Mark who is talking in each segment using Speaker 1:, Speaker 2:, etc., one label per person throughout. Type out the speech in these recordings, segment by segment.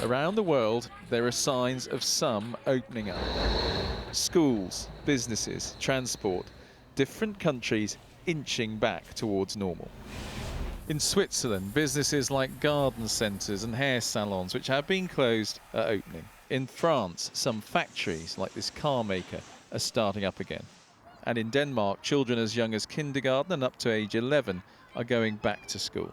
Speaker 1: Around the world, there are signs of some opening up. Schools, businesses, transport, different countries inching back towards normal. In Switzerland, businesses like garden centres and hair salons, which have been closed, are opening. In France, some factories, like this car maker, are starting up again. And in Denmark, children as young as kindergarten and up to age 11 are going back to school.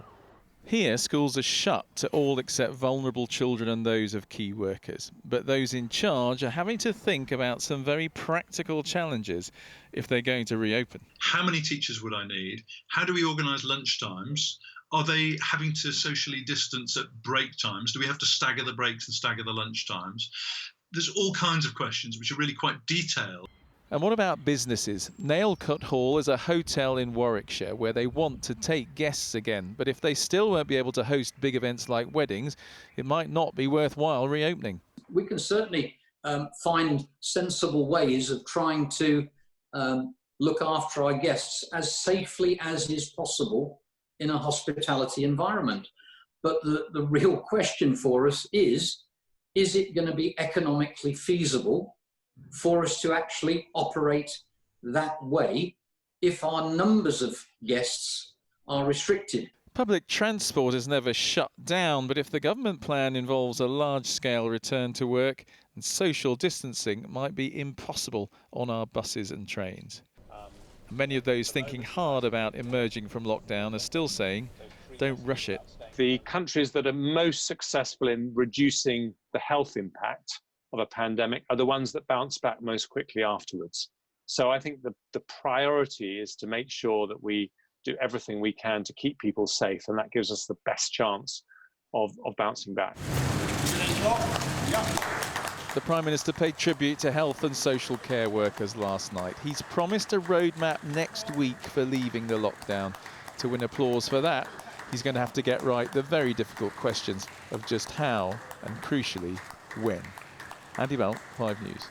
Speaker 1: Here, schools are shut to all except vulnerable children and those of key workers. But those in charge are having to think about some very practical challenges if they're going to reopen.
Speaker 2: How many teachers would I need? How do we organise lunchtimes? Are they having to socially distance at break times? Do we have to stagger the breaks and stagger the lunchtimes? There's all kinds of questions which are really quite detailed.
Speaker 1: And what about businesses? Nailcut Hall is a hotel in Warwickshire where they want to take guests again. But if they still won't be able to host big events like weddings, it might not be worthwhile reopening.
Speaker 3: We can certainly find sensible ways of trying to look after our guests as safely as is possible in a hospitality environment. But the real question for us is it going to be economically feasible for us to actually operate that way if our numbers of guests are restricted?
Speaker 1: Public transport is never shut down, but if the government plan involves a large-scale return to work, then social distancing might be impossible on our buses and trains. Many of those thinking hard about emerging from lockdown are still saying, don't rush it.
Speaker 4: The countries that are most successful in reducing the health impact of a pandemic are the ones that bounce back most quickly afterwards. So I think the priority is to make sure that we do everything we can to keep people safe, and that gives us the best chance of bouncing back.
Speaker 1: The Prime Minister paid tribute to health and social care workers last night. He's promised a roadmap next week for leaving the lockdown. To win applause for that, he's going to have to get right the very difficult questions of just how and, crucially, when. Andy Bell, 5 News.